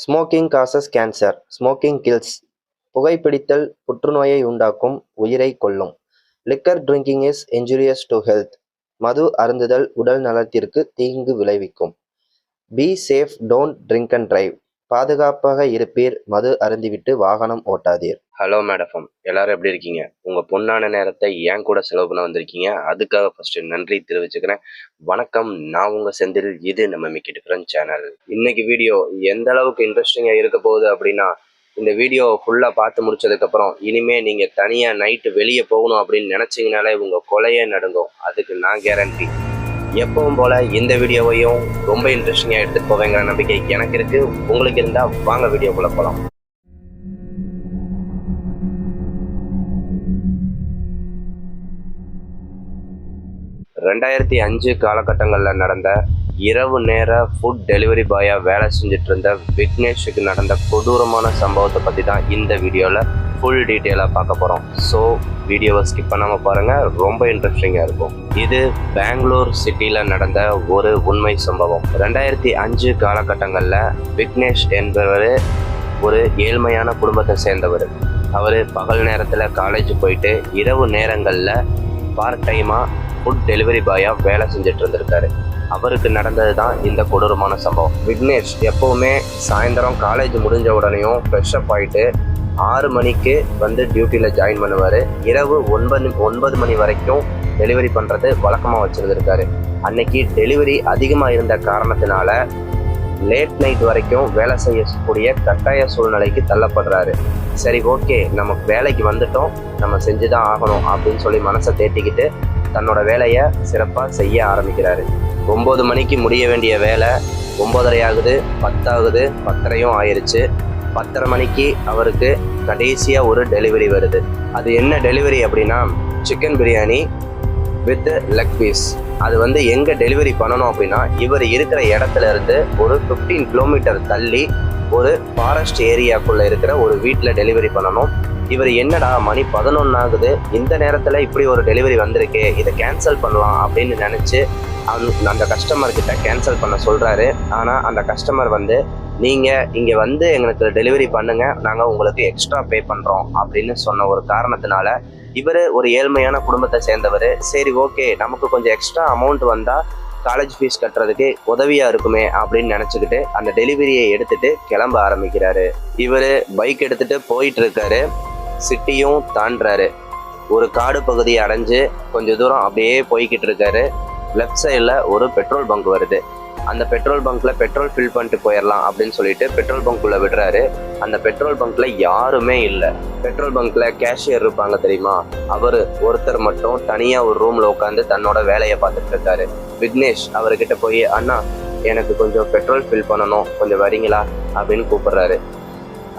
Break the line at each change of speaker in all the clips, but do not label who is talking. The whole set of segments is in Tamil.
Smoking causes cancer. Smoking kills. புகைப்பிடித்தல் புற்றுநோயை உண்டாக்கும், உயிரைக் கொல்லும். Liquor drinking is injurious to health. மது அருந்துதல் உடல் நலத்திற்கு தீங்கு விளைவிக்கும். Be safe, don't drink and drive. பாதுகாப்பாக இருப்பீர், மது அருந்திவிட்டு வாகனம் ஓட்டாதீர்.
ஹலோ மேடம், எல்லாரும் எப்படி இருக்கீங்க? உங்கள் பொண்ணான நேரத்தை ஏன் கூட செலவு பண்ண வந்திருக்கீங்க. அதுக்காக ஃபஸ்ட்டு நன்றி தெரிவிச்சுக்கிறேன். வணக்கம், நான் உங்கள் செந்தில். இது நம்ம மிக்கி டிஃப்ரெண்ட் சேனல். இன்னைக்கு வீடியோ எந்த அளவுக்கு இன்ட்ரெஸ்டிங்காக இருக்க போகுது அப்படின்னா, இந்த வீடியோ ஃபுல்லாக பார்த்து முடிச்சதுக்கப்புறம் இனிமேல் நீங்கள் தனியாக நைட்டு வெளியே போகணும் அப்படின்னு நினச்சிங்கனாலே உங்கள் கொலையே நடுங்கும். அதுக்கு நான் கேரண்டி. எப்பவும் போல் இந்த வீடியோவையும் ரொம்ப இன்ட்ரெஸ்டிங்காக எடுத்துகிட்டு போவேங்கிற நம்பிக்கை எனக்கு இருக்குது. உங்களுக்கு இருந்தால் வாங்க வீடியோக்குள்ளே போகலாம். ரெண்டாயிரத்தி 5 காலகட்டங்களில் நடந்த இரவு நேர ஃபுட் டெலிவரி பாயாக வேலை செஞ்சுட்டு இருந்த விக்னேஷுக்கு நடந்த கொடூரமான சம்பவத்தை பற்றி தான் இந்த வீடியோவில் ஃபுல் டீட்டெயிலாக பார்க்க போகிறோம். ஸோ வீடியோவை ஸ்கிப் பண்ணாமல் பாருங்கள், ரொம்ப இன்ட்ரெஸ்டிங்காக இருக்கும். இது பெங்களூர் சிட்டியில் நடந்த ஒரு உண்மை சம்பவம். 2005 காலகட்டங்களில் விக்னேஷ் என்பவர் ஒரு ஏழ்மையான குடும்பத்தை சேர்ந்தவர். அவர் பகல் நேரத்தில் காலேஜ் போயிட்டு இரவு நேரங்களில் பார்ட் டைமாக ஃபுட் டெலிவரி பாயாக வேலை செஞ்சுட்டு இருந்திருக்காரு. அவருக்கு நடந்தது தான் இந்த கொடூரமான சம்பவம். விக்னேஷ் எப்போவுமே சாயந்தரம் காலேஜ் முடிஞ்ச உடனேயும் ஃப்ரெஷ்அப் ஆகிட்டு 6 மணிக்கு வந்து டியூட்டியில் ஜாயின் பண்ணுவார். இரவு 9 மணி வரைக்கும் டெலிவரி பண்ணுறது வழக்கமாக வச்சுருந்துருக்காரு. அன்னைக்கு டெலிவரி அதிகமாக இருந்த காரணத்தினால லேட் நைட் வரைக்கும் வேலை செய்யக்கூடிய கட்டாய சூழ்நிலைக்கு தள்ளப்படுறாரு. சரி, ஓகே, நமக்கு வேலைக்கு வந்துட்டோம், நம்ம செஞ்சு தான் ஆகணும் அப்படின்னு சொல்லி மனசை தேட்டிக்கிட்டு தன்னோட வேலையை சிறப்பாக செய்ய ஆரம்பிக்கிறாரு. 9 மணிக்கு முடிய வேண்டிய வேலை 9:30 ஆகுது, 10 ஆகுது, 10:30 ஆயிடுச்சு. 10:30 மணிக்கு அவருக்கு கடைசியாக ஒரு டெலிவரி வருது. அது என்ன டெலிவரி அப்படின்னா, chicken biryani with leg piece. அது வந்து எங்கே டெலிவரி பண்ணணும் அப்படின்னா, இவர் இருக்கிற இடத்துல இருந்து ஒரு 15 கிலோமீட்டர் தள்ளி ஒரு ஃபாரஸ்ட் ஏரியாக்குள்ளே இருக்கிற ஒரு வீட்டில் டெலிவரி பண்ணணும். இவர் என்னடா மணி 11 ஆகுது, இந்த நேரத்தில் இப்படி ஒரு டெலிவரி வந்திருக்கே, இதை கேன்சல் பண்ணலாம் அப்படின்னு நினச்சி அந்த கஸ்டமர்கிட்ட கேன்சல் பண்ண சொல்கிறாரு. ஆனால் அந்த கஸ்டமர் வந்து, நீங்கள் இங்கே வந்து எங்களுக்கு டெலிவரி பண்ணுங்கள், நாங்கள் உங்களுக்கு எக்ஸ்ட்ரா பே பண்ணுறோம் அப்படின்னு சொன்ன ஒரு காரணத்தினால இவர் ஒரு ஏழ்மையான குடும்பத்தை சேர்ந்தவர். சரி, ஓகே, நமக்கு கொஞ்சம் எக்ஸ்ட்ரா அமௌண்ட் வந்தால் காலேஜ் ஃபீஸ் கட்டுறதுக்கு உதவியாக இருக்குமே அப்படின்னு நினச்சிக்கிட்டு அந்த டெலிவரியை எடுத்துகிட்டு கிளம்ப ஆரம்பிக்கிறாரு. இவர் பைக் எடுத்துகிட்டு போயிட்டு இருக்காரு. சிட்டியும் தாண்டுறாரு. ஒரு காடு பகுதியை அடைஞ்சு கொஞ்சம் தூரம் அப்படியே போய்கிட்டு இருக்காரு. லெஃப்ட் சைடில் ஒரு பெட்ரோல் பங்க் வருது. அந்த பெட்ரோல் பங்க்கில் பெட்ரோல் ஃபில் பண்ணிட்டு போயிடலாம் அப்படின்னு சொல்லிட்டு பெட்ரோல் பங்க்குள்ளே விடுறாரு. அந்த பெட்ரோல் பங்க்கில் யாருமே இல்லை. பெட்ரோல் பங்க்கில் கேஷியர் இருப்பாங்க தெரியுமா, அவர் ஒருத்தர் மட்டும் தனியாக ஒரு ரூமில் உட்காந்து தன்னோட வேலையை பார்த்துட்டு இருக்காரு. விக்னேஷ் அவர்கிட்ட போய், அண்ணா எனக்கு கொஞ்சம் பெட்ரோல் ஃபில் பண்ணணும், கொஞ்சம் வரீங்களா அப்படின்னு கூப்பிடுறாரு.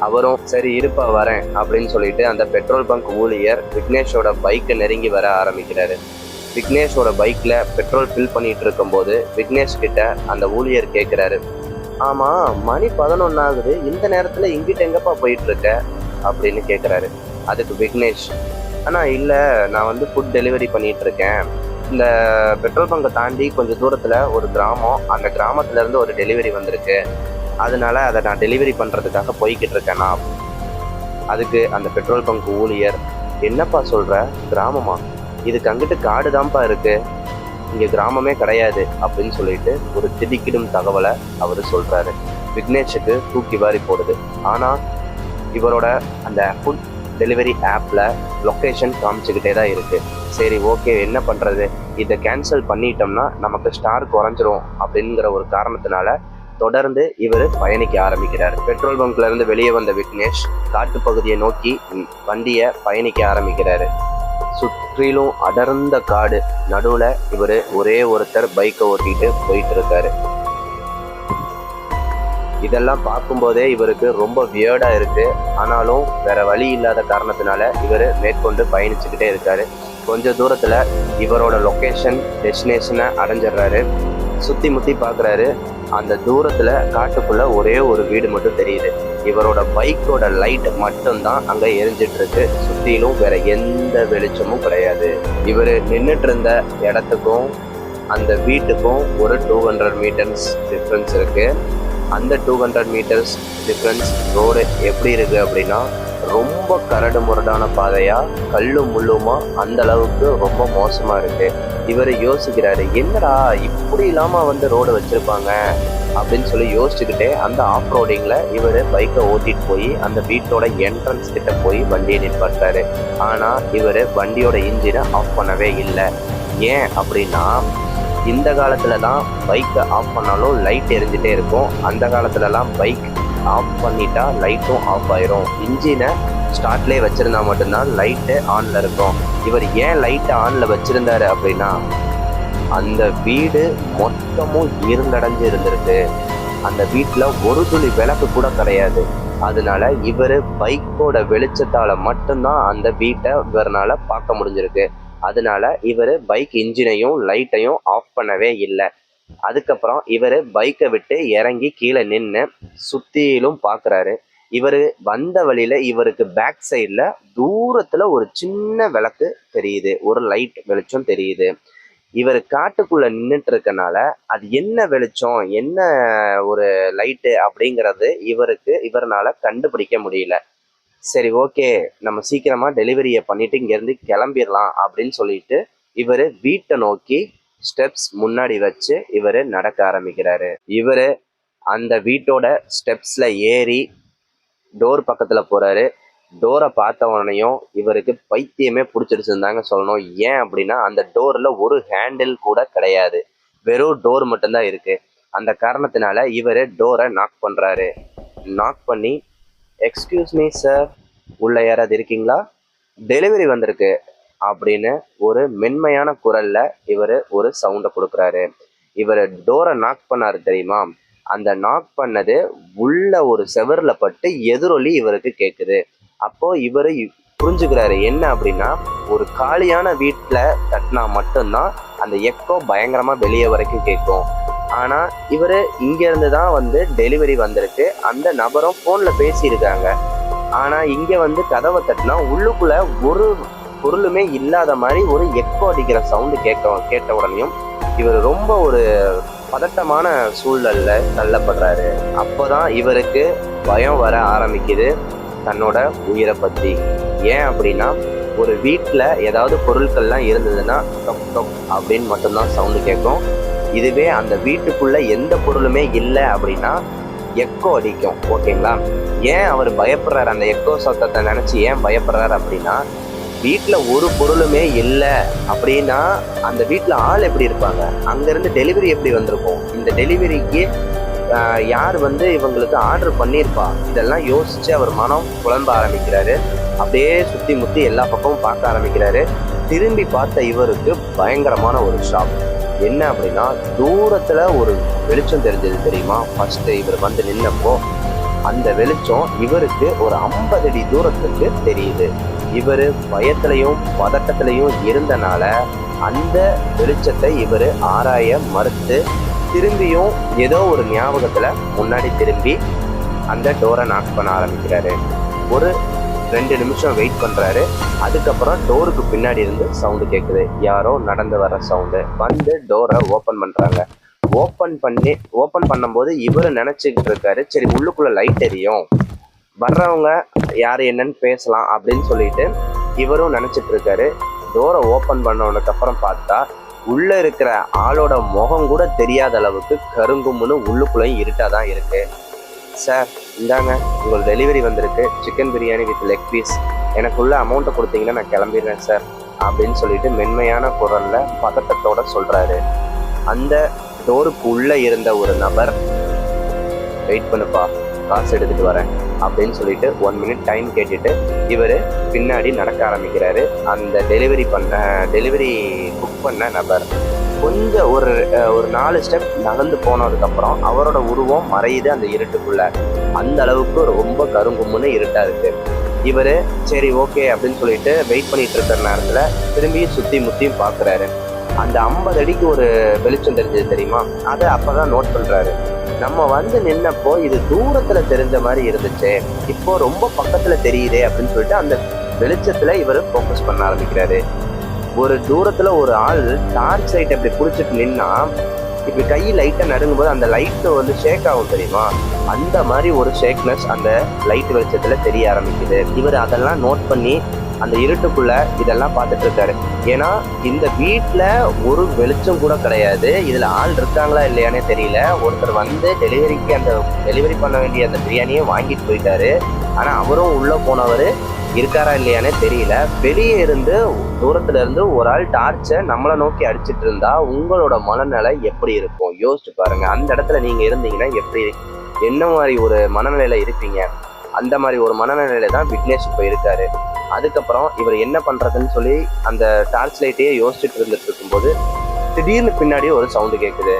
அவரும் சரி இருப்பா வரேன் அப்படின்னு சொல்லிட்டு அந்த பெட்ரோல் பங்க் ஊழியர் விக்னேஷோட பைக்கை நெருங்கி வர ஆரம்பிக்கிறாரு. விக்னேஷோட பைக்கில் பெட்ரோல் ஃபில் பண்ணிட்டு இருக்கும்போது விக்னேஷ் கிட்ட அந்த ஊழியர் கேட்குறாரு, ஆமாம் மணி 11 ஆகுது, இந்த நேரத்தில் இங்கிட்ட எங்கப்பா போயிட்டு இருக்க அப்படின்னு கேட்குறாரு. அதுக்கு விக்னேஷ், ஆனால் இல்லை, நான் வந்து ஃபுட் டெலிவரி பண்ணிட்டு இருக்கேன். இந்த பெட்ரோல் பங்கை தாண்டி கொஞ்சம் தூரத்தில் ஒரு கிராமம், அந்த கிராமத்துலேருந்து ஒரு டெலிவரி வந்திருக்கு, அதனால அதை நான் டெலிவரி பண்ணுறதுக்காக போய்கிட்டு இருக்கேன்னா. அதுக்கு அந்த பெட்ரோல் பங்க் ஊழியர், என்னப்பா சொல்கிற, கிராமமா? இதுக்கு அங்கிட்டு காடு தான்ப்பா இருக்குது, இங்கே கிராமமே கிடையாது அப்படின்னு சொல்லிட்டு ஒரு திடுக்கிடும் தகவலை அவர் சொல்கிறாரு. விக்னேஷுக்கு தூக்கி வாரி போடுது. ஆனால் இவரோட அந்த ஃபுட் டெலிவரி ஆப்பில் லொக்கேஷன் காமிச்சுக்கிட்டே தான் இருக்குது. சரி, ஓகே, என்ன பண்ணுறது, இதை கேன்சல் பண்ணிட்டோம்னா நமக்கு ஸ்டார் குறைஞ்சிரும் அப்படிங்கிற ஒரு காரணத்தினால தொடர்ந்து இவர் பயணிக்க ஆரம்பிக்கிறார். பெட்ரோல் பங்க்ல இருந்து வெளியே வந்த விக்னேஷ் காட்டுப்பகுதியை நோக்கி வண்டியை பயணிக்க ஆரம்பிக்கிறாரு. சுற்றிலும் அடர்ந்த காடு நடுவில் இவர் ஒரே ஒருத்தர் பைக்கை ஓட்டிட்டு போயிட்டு இருக்காரு. இதெல்லாம் பார்க்கும்போதே இவருக்கு ரொம்ப வியர்டாக இருக்கு. ஆனாலும் வேற வழி இல்லாத காரணத்தினால இவர் மேற்கொண்டு பயணிச்சுக்கிட்டே இருக்காரு. கொஞ்ச தூரத்தில் இவரோட லொக்கேஷன் டெஸ்டினேஷனை அடைஞ்சிடுறாரு. சுற்றி முற்றி பார்க்குறாரு. அந்த தூரத்தில் காட்டுக்குள்ளே ஒரே ஒரு வீடு மட்டும் தெரியுது. இவரோட பைக்கோட லைட் மட்டும்தான் அங்கே எரிஞ்சிட்டு இருக்கு. சுற்றிலும் வேற எந்த வெளிச்சமும் கிடையாது. இவர் நின்றுட்டு இருந்த இடத்துக்கும் அந்த வீட்டுக்கும் ஒரு 200 மீட்டர்ஸ் டிஃப்ரென்ஸ் இருக்கு. அந்த 200 மீட்டர்ஸ் டிஃப்ரென்ஸ் ரோடு எப்படி இருக்கு அப்படின்னா ரொம்ப கரடு முரடான பாதையா கல்லும் முள்ளுமா அந்த அளவுக்கு ரொம்ப மோசமா இருக்கு. இவர் யோசிக்கிறாரு, என்னடா இப்படி இல்லாம ரோடு வச்சிருப்பாங்க அப்படின்னு சொல்லி யோசிச்சுக்கிட்டே அந்த ஆஃப் ரோடிங்ல இவர் பைக்கை ஓட்டிட்டு போய் அந்த வீட்டோட என்ட்ரன்ஸ் கிட்ட போய் வண்டியை நிப்பாட்டாரு. ஆனா இவர் வண்டியோட இன்ஜினை ஆஃப் பண்ணவே இல்லை. ஏன் அப்படின்னா இந்த காலத்துல தான் பைக்கை ஆஃப் பண்ணாலும் லைட் எரிஞ்சிட்டே இருக்கும். அந்த காலத்துலலாம் பைக் ஆஃப் பண்ணிட்டா லைட்டும் ஆஃப் ஆயிரும். இன்ஜினை ஸ்டார்ட்லேயே வச்சிருந்தா மட்டும்தான் லைட்டு ஆன்ல இருக்கும். இவர் ஏன் லைட்டை ஆன்ல வச்சிருந்தாரு அப்படின்னா அந்த வீடு மொத்தமும் இருளடைஞ்சு இருந்திருக்கு. அந்த வீட்டில் ஒரு துளி விளக்கு கூட கிடையாது. அதனால இவர் பைக்கோட வெளிச்சத்தால மட்டும்தான் அந்த வீட்டை இவரால் பார்க்க முடிஞ்சிருக்கு. அதனால இவர் பைக் இன்ஜினையும் லைட்டையும் ஆஃப் பண்ணவே இல்லை. அதுக்கப்புறம் இவர் பைக்கை விட்டு இறங்கி கீழே நின்று சுத்தியிலும் பார்க்குறாரு. இவர் வந்த வழியில இவருக்கு பேக் சைடில் தூரத்தில் ஒரு சின்ன விளக்கு தெரியுது, ஒரு லைட் வெளிச்சம் தெரியுது. இவர் காட்டுக்குள்ள நின்றுட்டு இருக்கனால அது என்ன வெளிச்சம், என்ன ஒரு லைட்டு அப்படிங்கிறது இவரால் கண்டுபிடிக்க முடியல. சரி, ஓகே, நம்ம சீக்கிரமா டெலிவரியை பண்ணிட்டு இங்கேருந்து கிளம்பிடலாம் அப்படின்னு சொல்லிட்டு இவர் வீட்டை நோக்கி ஸ்டெப்ஸ் முன்னாடி வச்சு இவர் நடக்க ஆரம்பிக்கிறாரு. இவர் அந்த வீட்டோட ஸ்டெப்ஸ்ல ஏறி டோர் பக்கத்துல போறாரு. டோரை பார்த்த உடனேயும் இவருக்கு பைத்தியமே பிடிச்சிருச்சுன்னு தாங்க சொல்லணும். ஏன் அப்படின்னா அந்த டோர்ல ஒரு ஹேண்டில் கூட கிடையாது, வெறும் டோர் மட்டும்தான் இருக்கு. அந்த காரணத்தினால இவர் டோரை நாக் பண்றாரு. நாக் பண்ணி, எக்ஸ்கியூஸ் மீ சார், உள்ள யாராவது இருக்கீங்களா, டெலிவரி வந்திருக்கு அப்படின்னு ஒரு மென்மையான குரல்ல இவர் ஒரு சவுண்டை கொடுக்குறாரு. இவர் டோரை நாக் பண்ணாரு தெரியுமா, அந்த நாக் பண்ணது உள்ள ஒரு செவர்ல பட்டு எதிரொலி இவருக்கு கேட்குது. அப்போ இவர் புரிஞ்சுக்கிறாரு என்ன அப்படின்னா ஒரு காலியான வீட்டில் தட்டினா மட்டும்தான் அந்த எக்கோ பயங்கரமா வெளியே வரைக்கும் கேட்கும். ஆனா இவர் இங்கேருந்து தான் டெலிவரி வந்திருக்கு, அந்த நபரும் ஃபோனில் பேசியிருக்காங்க. ஆனா இங்கே கதவை தட்டினா உள்ளுக்குள்ள ஒரு பொருளுமே இல்லாத மாதிரி ஒரு எக்கோ அடிக்கிற சவுண்டு கேட்ட உடனேயும் இவர் ரொம்ப ஒரு பதட்டமான சூழல்ல தள்ளப்படுறாரு. அப்போதான் இவருக்கு பயம் வர ஆரம்பிக்குது தன்னோட உயிரை பத்தி. ஏன் அப்படின்னா ஒரு வீட்டில் ஏதாவது பொருட்கள்லாம் இருந்ததுன்னா டொக் டொக் அப்படின்னு மட்டும்தான் சவுண்டு கேட்கும். இதுவே அந்த வீட்டுக்குள்ள எந்த பொருளுமே இல்லை அப்படின்னா எக்கோ அடிக்கும். ஓகேங்களா? ஏன் அவர் பயப்படுறாரு, அந்த எக்கோ சத்தத்தை நினைச்சு ஏன் பயப்படுறாரு அப்படின்னா வீட்டில் ஒரு பொருளுமே இல்லை அப்படின்னா அந்த வீட்டில் ஆள் எப்படி இருப்பாங்க, அங்கேருந்து டெலிவரி எப்படி வந்திருக்கும், இந்த டெலிவரிக்கு யார் இவங்களுக்கு ஆர்டர் பண்ணியிருப்பா, இதெல்லாம் யோசிச்சு அவர் மனம் குழம்ப ஆரம்பிக்கிறாரு. அப்படியே சுற்றி முற்றி எல்லா பக்கமும் பார்க்க ஆரம்பிக்கிறாரு. திரும்பி பார்த்த இவருக்கு பயங்கரமான ஒரு ஷாக். என்ன அப்படின்னா தூரத்தில் ஒரு வெளிச்சம் தெரிஞ்சது தெரியுமா. ஃபர்ஸ்ட் இவர் நின்னப்போ அந்த வெளிச்சம் இவருக்கு ஒரு 50 அடி தூரத்துக்கு தெரியுது. இவர் பயத்திலையும் பதட்டத்திலையும் இருந்தனால அந்த வெளிச்சத்தை இவர் ஆராய மறுத்து திரும்பியும் ஏதோ ஒரு ஞாபகத்துல முன்னாடி திரும்பி அந்த டோரை நாக் பண்ண ஆரம்பிக்கிறாரு. ஒரு 2 நிமிஷம் வெயிட் பண்றாரு. அதுக்கப்புறம் டோருக்கு பின்னாடி இருந்து சவுண்டு கேட்குது, யாரோ நடந்து வர சவுண்டு. டோரை ஓப்பன் பண்றாங்க. ஓப்பன் பண்ணும்போது இவர் நினைச்சுக்கிட்டு இருக்காரு, சரி உள்ளுக்குள்ள லைட் எரியும், வர்றவங்க யார் என்னன்னு பேசலாம் அப்படின்னு சொல்லிட்டு இவரும் நினைச்சிட்டு இருக்காரு. டோரை ஓப்பன் பண்ணவனுக்கு அப்புறம் பார்த்தா உள்ள இருக்கிற ஆளோட முகம் கூட தெரியாத அளவுக்கு கருங்கும்னு உள்ளுக்குள்ளேயும் இருட்டாதான் இருக்கு. சார், இந்தாங்க உங்களுக்கு டெலிவரி வந்திருக்கு, chicken biryani with leg piece, எனக்குள்ள அமௌண்ட்டை கொடுத்தீங்கன்னா நான் கிளம்பிடுறேன் சார் அப்படின்னு சொல்லிட்டு மென்மையான குரல்ல பதட்டத்தோட சொல்றாரு. அந்த டோருக்கு உள்ள இருந்த ஒரு நபர், வெயிட் பண்ணுப்பா, காசு எடுத்துட்டு வரேன் அப்படின்னு சொல்லிட்டு 1 மினிட் டைம் கேட்டுட்டு இவர் பின்னாடி நடக்க ஆரம்பிக்கிறாரு. அந்த டெலிவரி புக் பண்ண நபர் கொஞ்சம் ஒரு 4 ஸ்டெப் நகர்ந்து போனதுக்கப்புறம் அவரோட உருவம் மறையுது அந்த இருட்டுக்குள்ள. அந்த அளவுக்கு ரொம்ப கருங்கும்னு இருட்டா இருக்கு. இவர் சரி ஓகே அப்படின்னு சொல்லிட்டு வெயிட் பண்ணிட்டு இருக்கிற நேரத்துல திரும்பியும் சுத்தி முத்தியும் பாக்குறாரு. அந்த 50 அடிக்கு ஒரு வெளிச்சம் தெரிஞ்சது தெரியுமா, அதை அப்பதான் நோட் பண்றாரு. நம்ம நின்னப்போ இது தூரத்துல தெரிஞ்ச மாதிரி இருந்துச்சு, இப்போ ரொம்ப பக்கத்துல தெரியுதே அப்படின்னு சொல்லிட்டு அந்த வெளிச்சத்துல இவர் ஃபோக்கஸ் பண்ண ஆரம்பிக்கிறாரு. ஒரு தூரத்துல ஒரு ஆள் டார்ச் லைட் அப்படி புடிச்சிட்டு நின்னா இப்படி கை லைட்டா நடுங்கும் போது அந்த லைட் வந்து ஷேக் ஆகும் தெரியுமா, அந்த மாதிரி ஒரு ஷேக்னஸ் அந்த லைட் வெளிச்சத்துல தெரிய ஆரம்பிக்குது. இவர் அதெல்லாம் நோட் பண்ணி அந்த இருட்டுக்குள்ள இதெல்லாம் பார்த்துட்டு இருக்காரு. ஏன்னா இந்த வீட்டுல ஒரு வெளிச்சம் கூட கிடையாது, இதுல ஆள் இருக்காங்களா இல்லையானே தெரியல. ஒருத்தர் வந்து டெலிவரிக்கு அந்த டெலிவரி பண்ண வேண்டிய அந்த பிரியாணியை வாங்கிட்டு போயிட்டாரு. ஆனா அவரும் உள்ள போனவர் இருக்காரா இல்லையானே தெரியல. வெளியே இருந்து தூரத்துல இருந்து ஒரு ஆள் டார்ச்சை நம்மளை நோக்கி அடிச்சிட்டு இருந்தா உங்களோட மனநிலை எப்படி இருக்கும் யோசிச்சு பாருங்க. அந்த இடத்துல நீங்க இருந்தீங்கன்னா எப்படி, என்ன மாதிரி ஒரு மனநிலையில இருப்பீங்க? அந்த மாதிரி ஒரு மனநிலையில தான் விக்னேஷ் இப்போ இருக்காரு. அதுக்கப்புறம் இவர் என்ன பண்றதுன்னு சொல்லி அந்த டார்ச் லைட்டையே யோசிச்சுட்டு இருந்துட்டு இருக்கும்போது திடீர்னு பின்னாடி ஒரு சவுண்டு கேட்குது,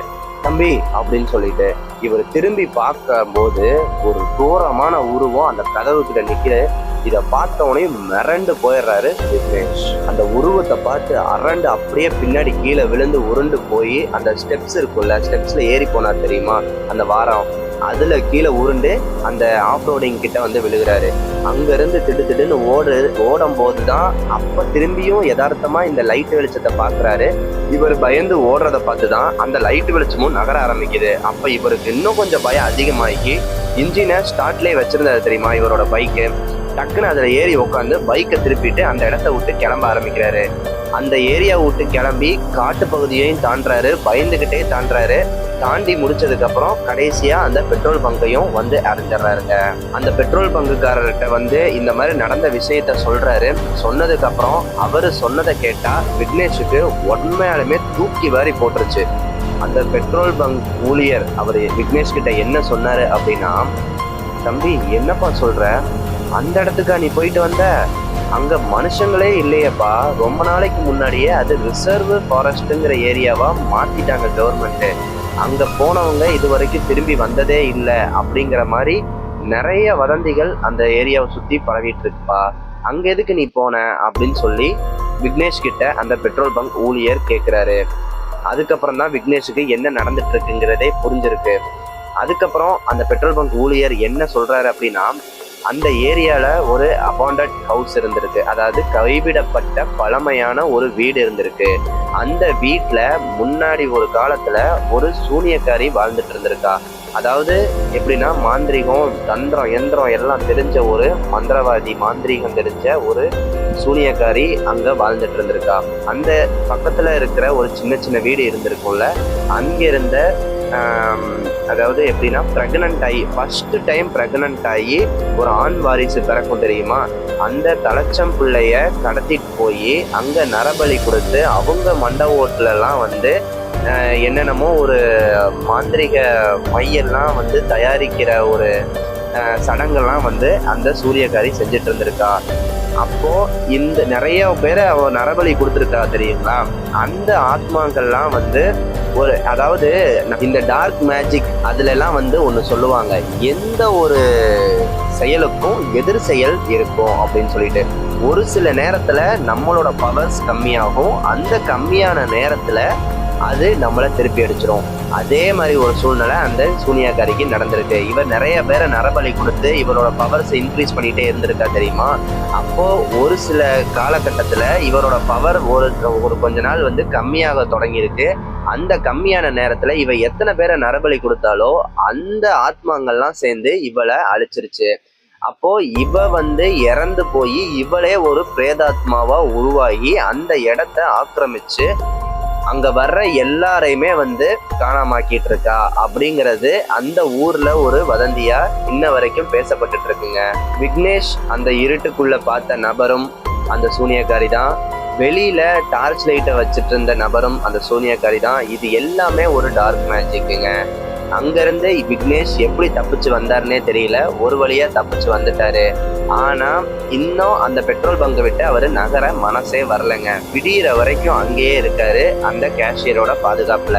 தம்பி அப்படின்னு சொல்லிட்டு. இவர் திரும்பி பார்க்கும்போது ஒரு தூரமான உருவம் அந்த கதவு கிட்ட நிக்கிற. இதை பார்த்தவனே மிரண்டு போயிடுறாரு விக்னேஷ். அந்த உருவத்தை பார்த்து அரண்டு அப்படியே பின்னாடி கீழே விழுந்து உருண்டு போய் அந்த ஸ்டெப்ஸ் இருக்குல்ல, ஸ்டெப்ஸ்ல ஏறி போனார் தெரியுமா அந்த வாரம், அதுல கீழே உருண்டு அந்த ஆஃப் ரோடிங் கிட்ட வந்து விழுகிறாரு. அங்க இருந்து திடுன்னு ஓடும் போதுதான் அப்ப திரும்பியும் யதார்த்தமா இந்த லைட் வெளிச்சத்தை பாக்குறாரு. இவர் பயந்து ஓடுறத பார்த்துதான் அந்த லைட் வெளிச்சமும் நகர ஆரம்பிக்குது. அப்ப இவருக்கு இன்னும் கொஞ்சம் பயம் அதிகமாகி இன்ஜினை ஸ்டார்ட்லயே வச்சிருந்தாரு தெரியுமா இவரோட பைக்கு. டக்குன்னு அதுல ஏறி உட்காந்து பைக்கை திருப்பிட்டு அந்த இடத்த விட்டு கிளம்ப ஆரம்பிக்கிறாரு. அந்த ஏரியா விட்டு கிளம்பி காட்டு பகுதியையும் தாண்டுறாரு, பயந்துகிட்டே தாண்டுறாரு. தாண்டி முடிச்சதுக்கு அப்புறம் கடைசியா அந்த பெட்ரோல் பங்கையும் வந்து அடைஞ்சிடறாருங்க. அந்த பெட்ரோல் பங்குக்காரர்கிட்ட வந்து இந்த மாதிரி நடந்த விஷயத்த சொல்றாரு. சொன்னதுக்கு அப்புறம் அவரு சொன்னதை கேட்டா விக்னேஷுக்கு உண்மையாலுமே தூக்கி வாரி போட்டுருச்சு. அந்த பெட்ரோல் பங்க் ஊழியர் அவரு விக்னேஷ் கிட்ட என்ன சொன்னாரு அப்படின்னா, தம்பி என்னப்பா சொல்ற, அந்த இடத்துக்கா நீ போயிட்டு வந்த, அங்க மனுஷங்களே இல்லையப்பா, ரொம்ப நாளைக்கு முன்னாடியே அது ரிசர்வ் ஃபாரஸ்ட்ங்கிற ஏரியாவா மாத்திட்டாங்க கவர்மெண்ட், அங்க போனவங்க இது வரைக்கும் திரும்பி வந்ததே இல்லை அப்படிங்கிற மாதிரி நிறைய வதந்திகள் அந்த ஏரியாவை சுத்தி பரவிட்டு இருக்குப்பா, அங்க எதுக்கு நீ போன அப்படின்னு சொல்லி விக்னேஷ் கிட்ட அந்த பெட்ரோல் பங்க் ஊழியர் கேட்கிறாரு. அதுக்கப்புறம் தான் விக்னேஷுக்கு என்ன நடந்துட்டு இருக்குங்கிறதே புரிஞ்சிருக்கு. அதுக்கப்புறம் அந்த பெட்ரோல் பங்க் ஊழியர் என்ன சொல்றாரு அப்படின்னா, அந்த ஏரியால ஒரு அபாண்டட் ஹவுஸ் இருந்திருக்கு, அதாவது கைவிடப்பட்ட பழமையான ஒரு வீடு இருந்திருக்கு. அந்த வீட்டுல முன்னாடி ஒரு காலத்துல ஒரு சூனியக்காரி வாழ்ந்துட்டு இருந்திருக்கா. அதாவது எப்படின்னா மாந்திரிகம் தந்திரம் யந்திரம் எல்லாம் தெரிஞ்ச ஒரு மந்திரவாதி, மாந்திரிகம் தெரிஞ்ச ஒரு சூனியக்காரி அங்க வாழ்ந்துட்டு இருந்திருக்கா. அந்த பக்கத்துல இருக்கிற ஒரு சின்ன சின்ன வீடு இருந்திருக்கும்ல, அங்கிருந்த அதாவது எப்படின்னா பிரெக்னன்ட் ஆகி ஃபர்ஸ்ட் டைம் பிரெக்னன்ட் ஆகி ஒரு ஆண் வாரிசு பிறக்கும் தெரியுமா, அந்த தலைச்சம் பிள்ளைய கடத்திட்டு போய் அங்க நரபலி கொடுத்து அவங்க மண்டபத்துலலாம் வந்து என்னென்னமோ ஒரு மாந்திரிக மையெல்லாம் வந்து தயாரிக்கிற ஒரு சடங்கெல்லாம் வந்து அந்த சூரியகாரி செஞ்சுட்டு இருந்திருக்கா. அப்போ இந்த நிறைய பேரை அவ நரபலி கொடுத்துருக்கா தெரியுங்களா. அந்த ஆத்மாக்கள்லாம் வந்து ஒரு, அதாவது இந்த டார்க் மேஜிக் அதுல எல்லாம் வந்து ஒண்ணு சொல்லுவாங்க, எந்த ஒரு செயலுக்கும் எதிர் செயல் இருக்கும் அப்படின்னு சொல்லிட்டு. ஒரு சில நேரத்துல நம்மளோட பவர்ஸ் கம்மியாகும், அந்த கம்மியான நேரத்துல அது நம்மளை திருப்பி அடிச்சிடும். அதே மாதிரி ஒரு சூழ்நிலை அந்த சூனியாக்காரிக்கு நடந்திருக்கு. இவர் நிறைய பேரை நரபலி கொடுத்து இவரோட பவர்ஸை இன்க்ரீஸ் பண்ணிட்டே இருந்திருக்கா தெரியுமா. அப்போ ஒரு சில காலகட்டத்துல இவரோட பவர் ஒரு கொஞ்ச நாள் வந்து கம்மியாக தொடங்கியிருக்கு. அந்த கம்மியான நேரத்துல இவ எத்தனை பேரை நரபலி கொடுத்தாலோ அந்த ஆத்மாங்கள்லாம் சேர்ந்து இவளை அழிச்சிருச்சு. அப்போ இவ வந்து இறந்து போய் இவளே ஒரு பிரேதாத்மாவா உருவாகி அந்த இடத்த ஆக்கிரமிச்சு அங்க வர்ற எல்லாரையுமே வந்து காணாமாக்கிட்டு இருக்கா அப்படிங்கிறது அந்த ஊர்ல ஒரு வதந்தியா இன்ன வரைக்கும் பேசப்பட்டுட்டு இருக்குங்க. விக்னேஷ் அந்த இருட்டுக்குள்ள பார்த்த நபரும் அந்த சூனியக்காரி தான், வெளியில டார்ச் லைட்டை வச்சுட்டு இருந்த நபரும் அந்த சூனியக்காரி தான். இது எல்லாமே ஒரு டார்க் மேஜிக்குங்க. அங்கிருந்து விக்னேஷ் எப்படி தப்பிச்சு வந்தாருன்னே தெரியல, ஒரு வழியா தப்பிச்சு வந்துட்டாரு. ஆனா இன்னும் அந்த பெட்ரோல் பங்கை விட்டு அவரு நகர மனசே வரலைங்க. விடிகிற வரைக்கும் அங்கேயே இருக்காரு அந்த கேஷியரோட பாதுகாப்புல.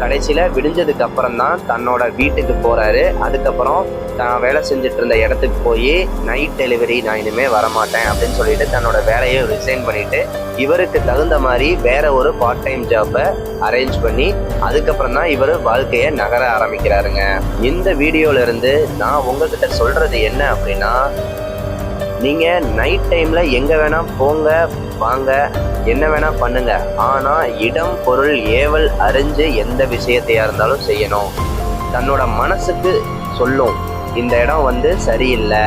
கடைசியில விடிஞ்சதுக்கு அப்புறம் தான் தன்னோட வீட்டுக்கு போறாரு. அதுக்கப்புறம் தான் வேலை செஞ்சுட்டு இருந்த இடத்துக்கு போய் நைட் டெலிவரி நான் இனிமே வரமாட்டேன் அப்படின்னு சொல்லிட்டு தன்னோட வேலையை ரிசைன் பண்ணிட்டு இவருக்கு தகுந்த மாதிரி வேற ஒரு பார்ட் டைம் ஜாப்பை அரேஞ்ச் பண்ணி அதுக்கப்புறம் தான் இவர் வாழ்க்கையை நகர ஆரம்பிக்கிறாருங்க. இந்த வீடியோல இருந்து நான் உங்ககிட்ட சொல்றது என்ன அப்படின்னா, நீங்க நைட் டைம்ல எங்க வேணா போங்க வாங்க, என்ன வேணா பண்ணுங்க, ஆனா இடம் பொருள் ஏவல் அறிஞ்சு எந்த விஷயத்தையா இருந்தாலும் செய்யணும். தன்னோட மனசுக்கு சொல்லும், இந்த இடம் வந்து சரியில்லை,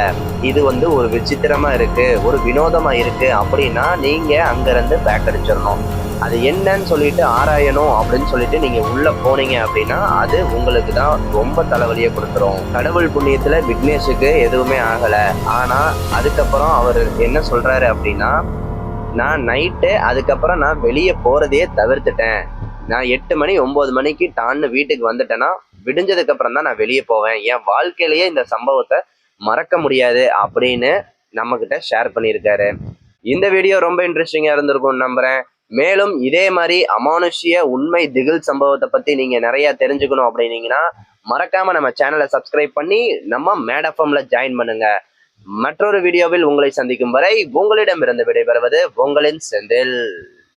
இது வந்து ஒரு விசித்திரமா இருக்கு, ஒரு வினோதமா இருக்கு அப்படின்னா நீங்க அங்கிருந்து பேக் அடிச்சிடணும். அது என்னன்னு சொல்லிட்டு ஆராயணும் அப்படின்னு சொல்லிட்டு நீங்க உள்ள போனீங்க அப்படின்னா அது உங்களுக்கு தான் ரொம்ப தலைவலியை கொடுத்துரும். கடவுள் புண்ணியத்துல விக்னேஷுக்கு எதுவுமே ஆகல. ஆனா அதுக்கப்புறம் அவர் என்ன சொல்றாரு அப்படின்னா, நான் நைட்டு அதுக்கப்புறம் நான் வெளியே போறதையே தவிர்த்துட்டேன். நான் 8 மணி 9 மணிக்கு டான்னு வீட்டுக்கு வந்துட்டேன்னா விடிஞ்சதுக்கு அப்புறம் தான் நான் வெளியே போவேன். என் வாழ்க்கையிலேயே இந்த சம்பவத்தை மறக்க முடியாது அப்படின்னு நம்ம கிட்ட ஷேர் பண்ணியிருக்காரு. இந்த வீடியோ ரொம்ப இன்ட்ரெஸ்டிங்கா இருந்திருக்கும்னு நம்புறேன். மேலும் இதே மாதிரி அமானுஷ்ய உண்மை திகில் சம்பவத்தை பத்தி நீங்க நிறைய தெரிஞ்சுக்கணும் அப்படின்னீங்கன்னா மறக்காம நம்ம சேனலை சப்ஸ்கிரைப் பண்ணி நம்ம மேட் எஃப்எம்ல ஜாயின் பண்ணுங்க. மற்றொரு வீடியோவில் உங்களை சந்திக்கும் வரை உங்களிடமிருந்து விடைபெறுவது உங்களின் செந்தில்.